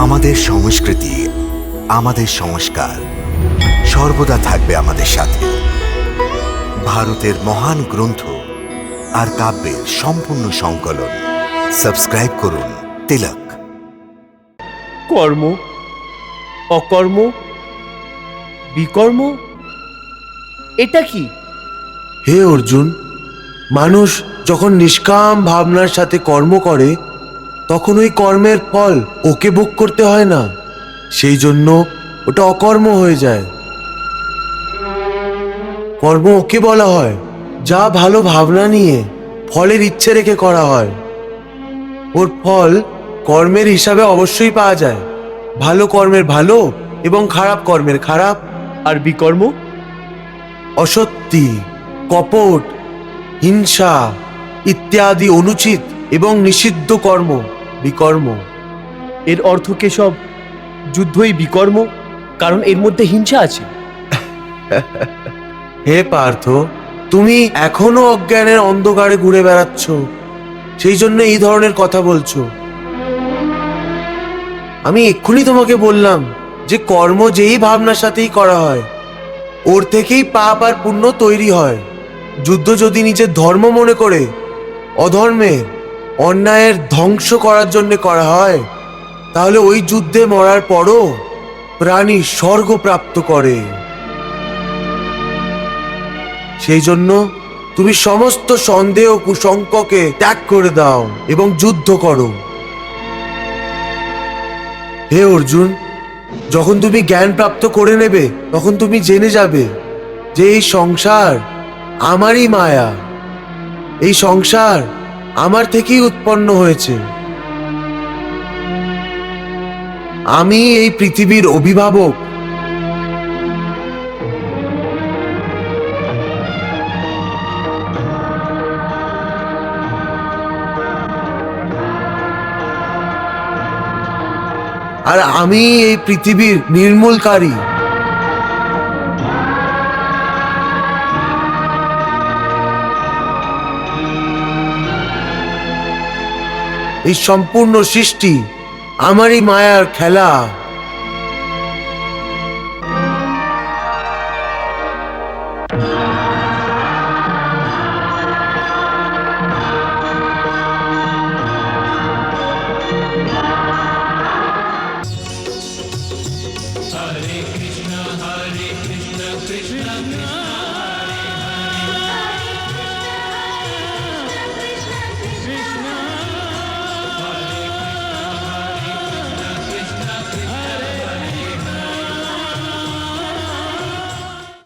আমাদের সংস্কৃতি, আমাদের সংস্কার সর্বদা থাকবে আমাদের সাথে। ভারতের মহান গ্রন্থ আর কাব্যের সম্পূর্ণ সংকলন। সাবস্ক্রাইব করুন তিলক। কর্ম, অকর্ম, বিকর্ম, এটা কি? হে অর্জুন, মানুষ যখন নিষ্কাম ভাবনার সাথে কর্ম করে তখন ওই কর্মের ফল ওকে ভোগ করতে হয় না, সেই জন্য ওটা অকর্ম হয়ে যায়। কর্ম ওকে বলা হয় যা ভালো ভাবনা নিয়ে ফলের ইচ্ছে রেখে করা হয়। ওর ফল কর্মের হিসাবে অবশ্যই পাওয়া যায়, ভালো কর্মের ভালো এবং খারাপ কর্মের খারাপ। আর বিকর্ম? অসত্যি, কপট, হিংসা ইত্যাদি অনুচিত এবং নিষিদ্ধ কর্ম বিকর্ম। এর অর্থ কেশব, যুদ্ধই বিকর্ম, কারণ এর মধ্যে হিংসা আছে। হে পার্থ, তুমি এখনো অজ্ঞানের অন্ধকারে ঘুরে বেড়াচ্ছ, সেই জন্য এই ধরনের কথা বলছো। আমি এক্ষুনি তোমাকে বললাম যে কর্ম যেই ভাবনার সাথেই করা হয় ওর থেকেই পাপ আর পুণ্য তৈরি হয়। যুদ্ধ যদি নিজের ধর্ম মনে করে অধর্মের, অন্যায়ের ধ্বংস করার জন্য করা হয়, তাহলে ওই যুদ্ধে মরার পরও প্রাণী স্বর্গ প্রাপ্ত করে। সেই জন্য তুমি সমস্ত সন্দেহ কুসংককে ত্যাগ করে দাও এবং যুদ্ধ করো। হে অর্জুন, যখন তুমি জ্ঞান প্রাপ্ত করে নেবে তখন তুমি জেনে যাবে যে এই সংসার আমারই মায়া, এই সংসার আমার থেকেই উৎপন্ন হয়েছে। আমি এই পৃথিবীর অভিভাবক। আর আমি এই পৃথিবীর নির্মূলকারী। এই সম্পূর্ণ সৃষ্টি আমারই মায়ার খেলা।